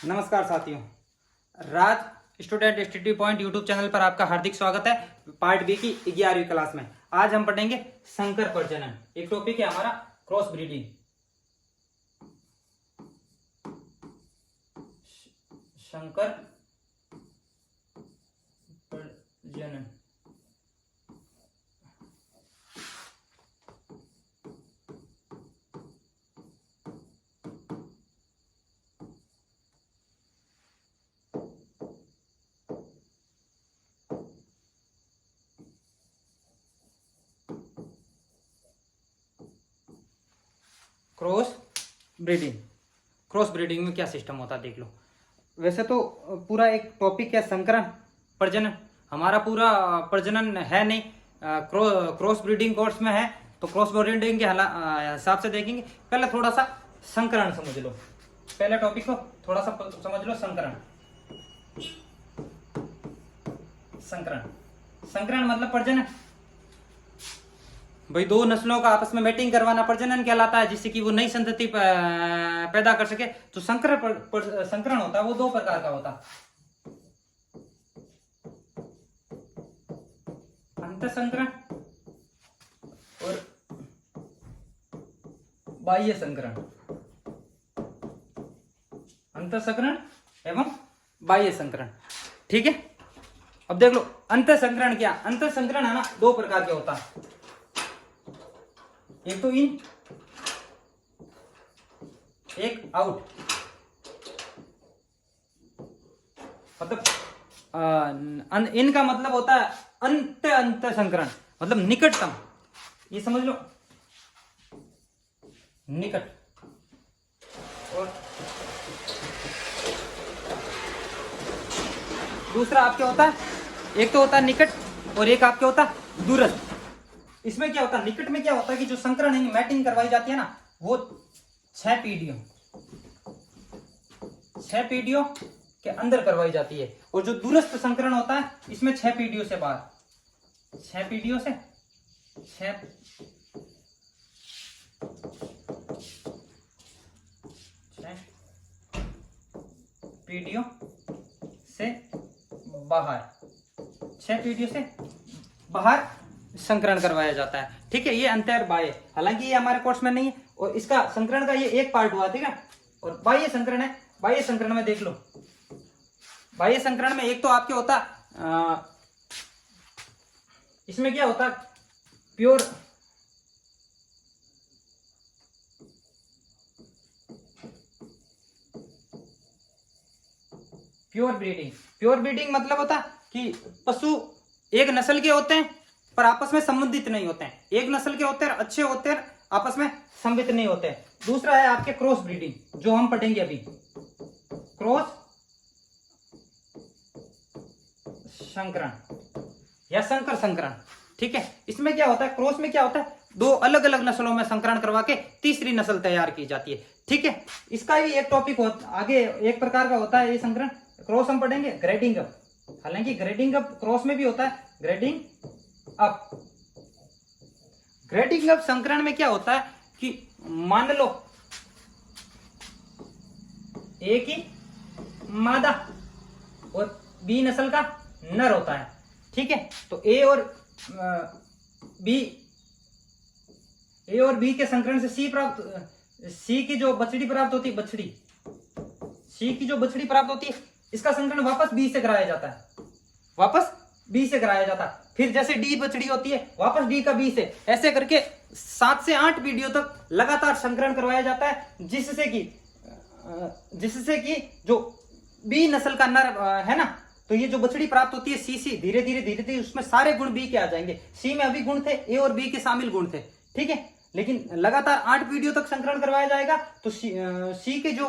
नमस्कार साथियों, Raj student study point YouTube channel पर आपका हार्दिक स्वागत है। पार्ट बी की 11वीं क्लास में आज हम पढ़ेंगे संकर प्रजनन। एक टॉपिक है हमारा क्रॉस ब्रीडिंग। संकर प्रजनन क्रॉस ब्रीडिंग में क्या सिस्टम होता है देख लो। वैसे तो पूरा एक टॉपिक है संकरण प्रजनन, हमारा पूरा प्रजनन है नहीं, क्रॉस ब्रीडिंग कोर्स में है। तो क्रॉस ब्रीडिंग के हिसाब से देखेंगे। पहले थोड़ा सा संकरण समझ लो, पहले टॉपिक को थोड़ा सा समझ लो। संकरण संकरण मतलब प्रजनन। भाई दो नस्लों का आपस में मैटिंग करवाना प्रजनन कहलाता है, जिससे कि वो नई संतति पैदा कर सके। तो संकरण होता है वो दो प्रकार का होता है, अंतःसंकरण और बाह्य संकरण। अंतःसंकरण एवं बाह्य संकरण, ठीक है। अब देख लो अंतःसंकरण क्या। अंतःसंकरण है ना, दो प्रकार के होता है, एक तो इन, एक आउट। मतलब इन का मतलब होता है अंत संकरण, मतलब निकटतम, ये समझ लो, निकट। और दूसरा आपके होता है, एक तो होता है निकट और एक आपके होता है दूरस्थ। इसमें क्या होता है, निकट में क्या होता है कि जो संकरण मैटिंग करवाई जाती है ना, वो 6 पीढ़ियों के अंदर करवाई जाती है। और जो दूरस्थ संकरण होता है, इसमें 6 पीढ़ियों से बाहर, 6 पीढ़ियों से 6 पीढ़ियों से बाहर, 6 पीढ़ियों से बाहर संकरण करवाया जाता है, ठीक है। ये अंतर और बाह्य, हालांकि ये हमारे कोर्स में नहीं है, और इसका संकरण का ये एक पार्ट हुआ, ठीक है। और बाह्य संकरण है, बाह्य संकरण में देख लो। बाह्य संकरण में एक तो आपके होता इसमें क्या होता, प्योर प्योर ब्रीडिंग मतलब होता कि पशु एक नस्ल के होते हैं पर आपस में संबंधित नहीं होते हैं। एक नस्ल के होते हैं, अच्छे होते हैं, आपस में संबंधित नहीं होते हैं। दूसरा है आपके क्रॉस ब्रीडिंग, जो हम पढ़ेंगे अभी, क्रॉस संकरण या संकर संकरण, ठीक है। इसमें क्या होता है, क्रॉस में क्या होता है, दो अलग अलग नस्लों में संकरण करवा के तीसरी नस्ल तैयार की जाती है, ठीक है। इसका भी एक टॉपिक आगे एक प्रकार का होता है ये संकरण। क्रॉस हम पढ़ेंगे ग्रेडिंग अप, हालांकि ग्रेडिंग अप क्रॉस में भी होता है, ग्रेडिंग अप। ग्रेडिंग अप संकरण में क्या होता है कि मान लो एक ही मादा और बी नस्ल का नर होता है, ठीक है। तो ए और बी के संकरण से सी की जो बछड़ी प्राप्त होती है, सी की जो बछड़ी प्राप्त होती है, इसका संकरण वापस बी से कराया जाता है, फिर जैसे डी बछड़ी होती है, वापस डी का बी से, ऐसे करके 7 से 8 पीढ़ियों तक लगातार संकरण करवाया जाता है, जिससे कि जो बी नस्ल का नर है ना, तो ये जो बछड़ी प्राप्त होती है सी धीरे धीरे उसमें सारे गुण बी के आ जाएंगे। सी में अभी गुण थे, ए और बी के शामिल गुण थे, ठीक है। लेकिन लगातार 8 पीढ़ियों तक संकरण करवाया जाएगा, तो सी के जो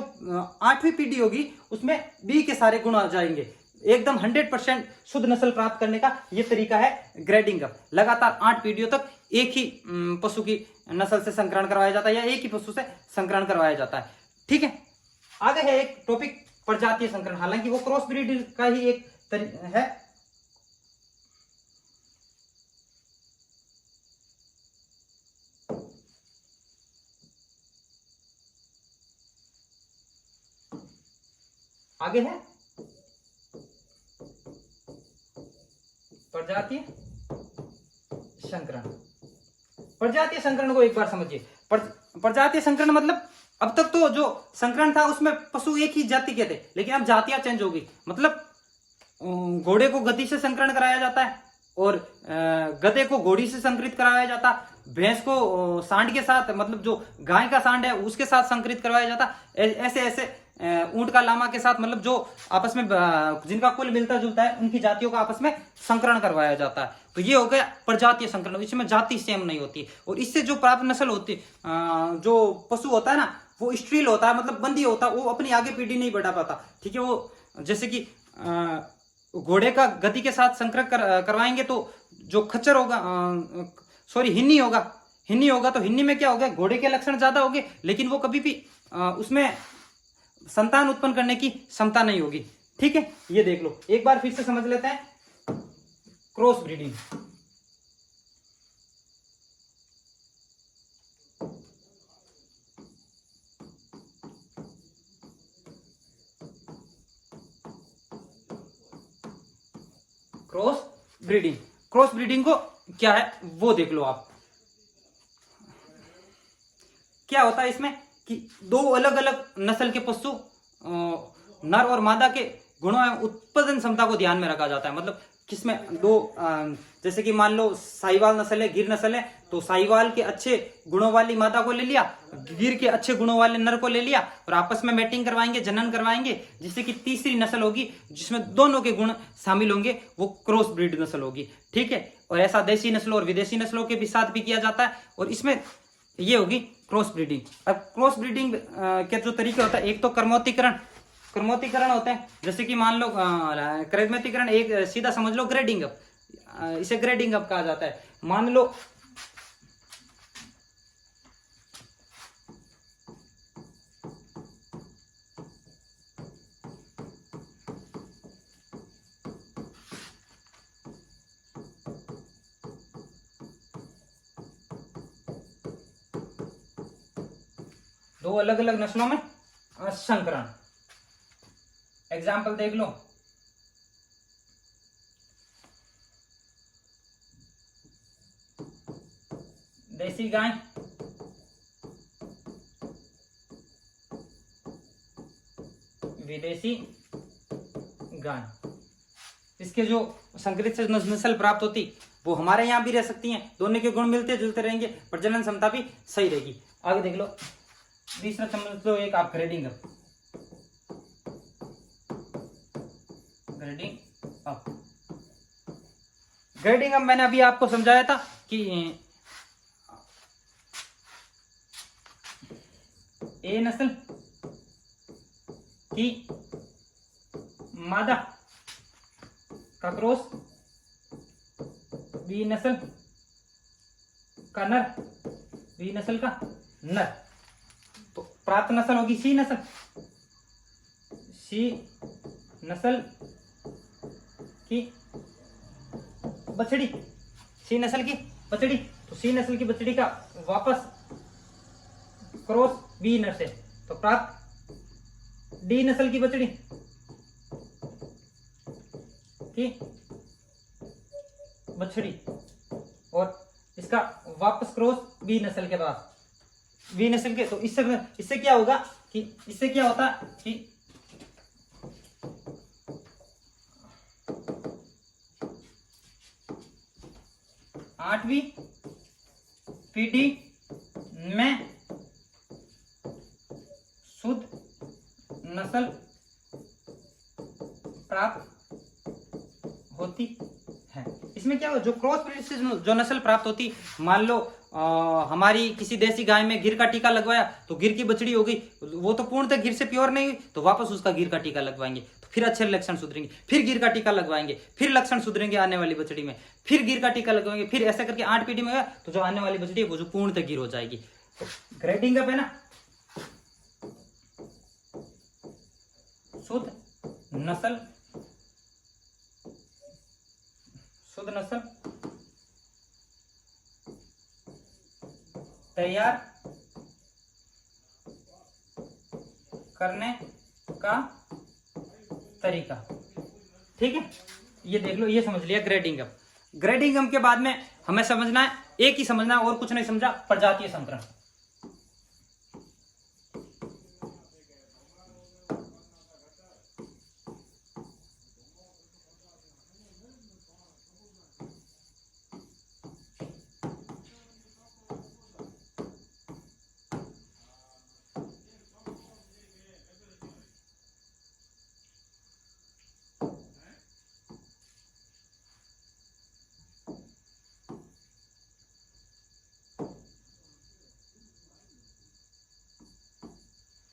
8वीं पीढ़ी होगी उसमें बी के सारे गुण आ जाएंगे। एकदम 100% शुद्ध नस्ल प्राप्त करने का ये तरीका है ग्रेडिंग अप। लगातार 8 पीढ़ियों तक एक ही पशु की नस्ल से संकरण करवाया जाता है या एक ही पशु से संकरण करवाया जाता है, ठीक है। आगे है एक टॉपिक प्रजातीय संकरण, हालांकि वो क्रॉस ब्रीड का ही एक है। आगे है प्रजातीय संकरण। प्रजातीय संकरण को एक बार समझिए। प्रजातीय संकरण मतलब अब तक तो जो संकरण था उसमें पशु एक ही जाति के थे, लेकिन अब जातियां चेंज हो गई। मतलब घोड़े को गति से संकरण कराया जाता है और गधे को घोड़ी से संकरित कराया जाता, भैंस को सांड के साथ, मतलब जो गाय का सांड है उसके साथ संकरित करवाया जाता। ऐसे ऐसे ऊंट का लामा के साथ, मतलब जो आपस में जिनका कुल मिलता जुलता है उनकी जातियों का आपस में संकरण करवाया जाता है। तो ये हो गया प्रजातीय संकरण। इसमें जाति सेम नहीं होती और इससे जो प्राप्त नस्ल होती, जो पशु होता है ना वो स्ट्रील होता है, मतलब बंदी होता है, वो अपनी आगे पीढ़ी नहीं बढ़ा पाता। ठीक है, वो जैसे कि घोड़े का गति के साथ संकरण करवाएंगे तो जो खच्चर होगा, सॉरी हिन्नी होगा, हिन्नी होगा तो हिन्नी में क्या होगा, घोड़े के लक्षण ज्यादा होंगे, लेकिन वो कभी भी उसमें संतान उत्पन्न करने की क्षमता नहीं होगी। ठीक है, ये देख लो एक बार फिर से समझ लेते हैं। Cross breeding, cross breeding, cross breeding को क्या है वो देख लो आप। क्या होता है इसमें कि दो अलग अलग नस्ल के पशु, नर और मादा के गुणों एवं उत्पादन क्षमता को ध्यान में रखा जाता है। मतलब किसमें दो, जैसे कि मान लो साहिवाल नस्ल है, गिर नस्ल है, तो साहिवाल के अच्छे गुणों वाली मादा को ले लिया, गिर के अच्छे गुणों वाले नर को ले लिया और आपस में मैटिंग करवाएंगे, जनन करवाएंगे, जिससे कि तीसरी नस्ल होगी जिसमें दोनों के गुण शामिल होंगे, वो क्रॉस ब्रीड नस्ल होगी। ठीक है, और ऐसा देसी नस्लों और विदेशी नस्लों के भी साथ भी किया जाता है और इसमें ये होगी क्रॉस ब्रीडिंग। अब क्रॉस ब्रीडिंग के जो तरीके होता है, एक तो कर्मोत्तीकरण, कर्मोत्तीकरण होते हैं, जैसे कि मान लो कर्मोत्तीकरण, एक सीधा समझ लो ग्रेडिंग अप, इसे ग्रेडिंग अप कहा जाता है। मान लो दो अलग अलग नस्लों में संकरण, एग्जाम्पल देख लो। देसी गाय, विदेशी गाय, इसके जो संकरित से नस्ल प्राप्त होती वो हमारे यहाँ भी रह सकती हैं, दोनों के गुण मिलते जुलते रहेंगे, प्रजनन क्षमता भी सही रहेगी। आगे देख लो, तीसरा समझ लो एक आप grading up, grading up, grading up मैंने अभी आपको समझाया था कि ए नस्ल की मादा का क्रॉस बी नस्ल का नर, बी नस्ल का नर, तो प्राप्त नस्ल होगी सी नस्ल, सी नस्ल की बछड़ी, सी नस्ल की बछड़ी, तो सी नस्ल की बछड़ी का वापस क्रॉस बी नर से, तो प्राप्त डी नस्ल की बछड़ी की बछड़ी और इसका वापस क्रॉस बी नस्ल के पास, बी नस्ल के, तो इससे क्या होगा कि इससे क्या होता कि आठवीं पीढ़ी में शुद्ध नस्ल प्राप्त होती है। इसमें क्या हो, जो क्रॉस ब्रीड से जो नस्ल प्राप्त होती, मान लो हमारी किसी देसी गाय में गिर का टीका लगवाया तो गिर की बछड़ी हो गई, वो तो पूर्णतः गिर से प्योर नहीं हुई, तो वापस उसका गिर का टीका लगवाएंगे तो फिर अच्छे लक्षण सुधरेंगे, फिर गिर का टीका लगवाएंगे, फिर लक्षण सुधरेंगे आने वाली बछड़ी में, फिर गिर का टीका लगवाएंगे, फिर ऐसा करके 8 पीढ़ी में गया तो जो आने वाली बछड़ी है वो जो पूर्णतः गिर हो जाएगी। तो ग्रेडिंग अप है ना, शुद्ध नस्ल, शुद्ध नस्ल तैयार करने का तरीका। ठीक है, ये देख लो, ये समझ लिया ग्रेडिंगम। ग्रेडिंगम के बाद में हमें समझना है, एक ही समझना है और कुछ नहीं समझा, प्रजातीय संकरण।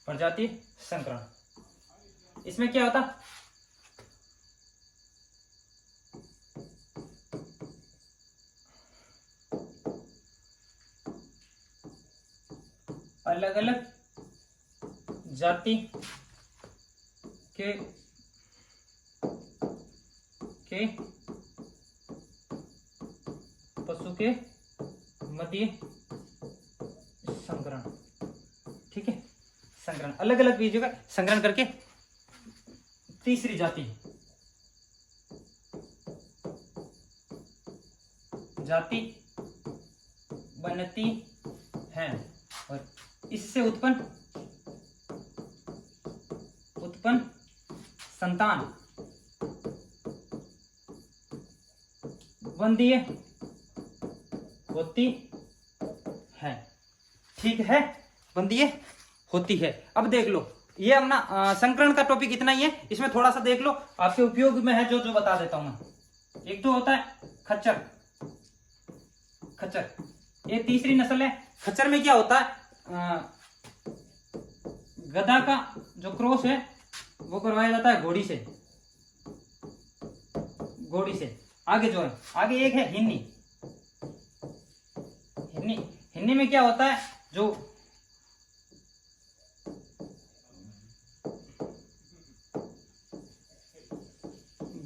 प्रजातीय संकरण, इसमें क्या होता, अलग अलग जाति के पशु के मध्य संकरण। ठीक है, संकरण, अलग अलग बीजों का संकरण करके तीसरी जाति बनती है, और इससे उत्पन्न संतान वंदीय होती है। ठीक है, वंदीय होती है। अब देख लो, ये अपना संकरण का टॉपिक इतना ही है। इसमें थोड़ा सा देख लो, आपके उपयोग में है जो जो बता देता हूं मैं। एक तो होता है खच्चर, ये तीसरी नस्ल है। खच्चर में क्या होता है, गधा का जो क्रॉस है वो करवाया जाता है घोड़ी से। आगे जो है, आगे एक है हिन्नी। हिन्नी में क्या होता है, जो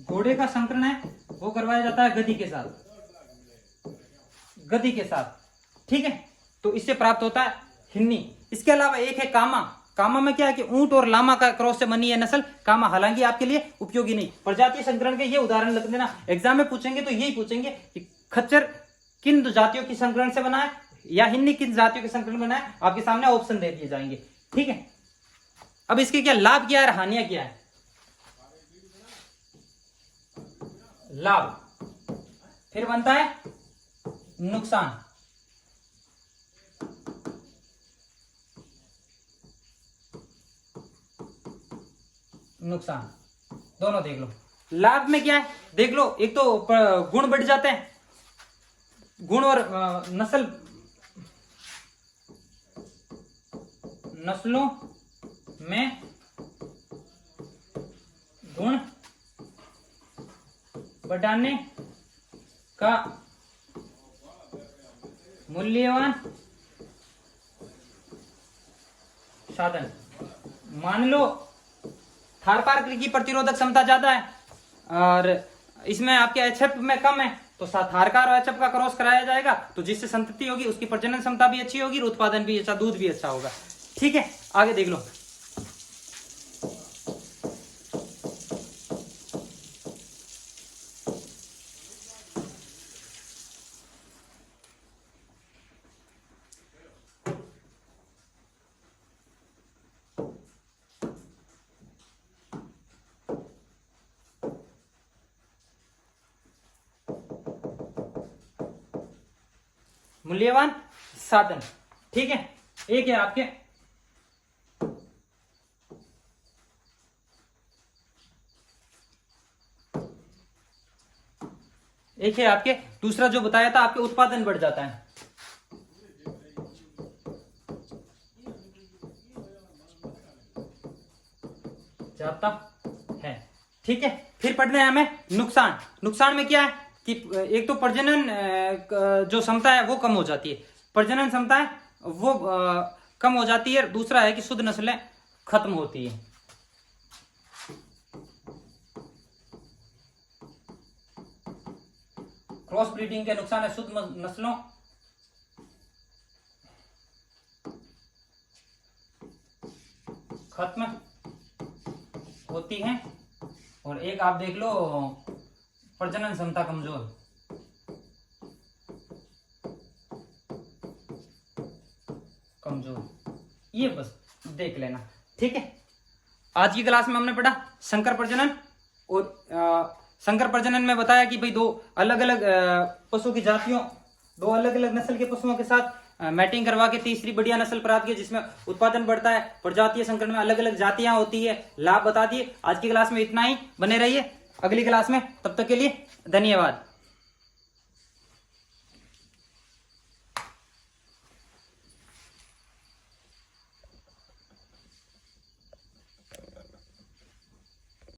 घोड़े का संकरण है वो करवाया जाता है गधी के साथ। ठीक है, तो इससे प्राप्त होता है हिन्नी। इसके अलावा एक है कामा में क्या है कि ऊंट और लामा का क्रॉस से बनी है नस्ल कामा। हालांकि आपके लिए उपयोगी नहीं, प्रजातीय संकरण के ये उदाहरण लग देना, एग्जाम में पूछेंगे तो यही पूछेंगे कि खच्चर किन जातियों की संकरण से बना है या हिन्नी किन जातियों के संकरण बना है। आपके सामने ऑप्शन दे दिए जाएंगे। ठीक है, अब इसके क्या लाभ क्या है, हानियां क्या है। लाभ, फिर बनता है नुकसान। दोनों देख लो। लाभ में क्या है देख लो, एक तो गुण बढ़ जाते हैं, गुण और नस्लों में गुण बढ़ाने का मूल्यवान साधन। मान लो थारपारकर की प्रतिरोधक क्षमता ज्यादा है और इसमें आपके एचएफ में कम है, तो थारकार और एचएफ का क्रॉस कराया जाएगा, तो जिससे संतति होगी उसकी प्रजनन क्षमता भी अच्छी होगी, उत्पादन भी अच्छा, दूध भी अच्छा होगा। ठीक है, आगे देख लो। मूल्यवान साधन। ठीक है, एक है आपके दूसरा जो बताया था, आपके उत्पादन बढ़ जाता है। ठीक है, फिर पढ़ना है हमें नुकसान में क्या है कि एक तो प्रजनन जो क्षमता है वो कम हो जाती है, प्रजनन क्षमता है वो कम हो जाती है। दूसरा है कि शुद्ध नस्लें खत्म होती है। क्रॉस ब्रीडिंग के नुकसान है, शुद्ध नस्लों खत्म होती हैं और एक आप देख लो प्रजनन क्षमता कमजोर। ये बस देख लेना, ठीक है। आज की क्लास में हमने पढ़ा संकर प्रजनन, और संकर प्रजनन में बताया कि भाई दो अलग अलग पशु की जातियों, दो अलग अलग नस्ल के पशुओं के साथ मैटिंग करवा के तीसरी बढ़िया नस्ल प्राप्त की जिसमें उत्पादन बढ़ता है। प्रजातीय संकर में अलग अलग जातियां होती है, लाभ बता दिए। आज की क्लास में इतना ही, बने रहिए अगली क्लास में, तब तक के लिए धन्यवाद।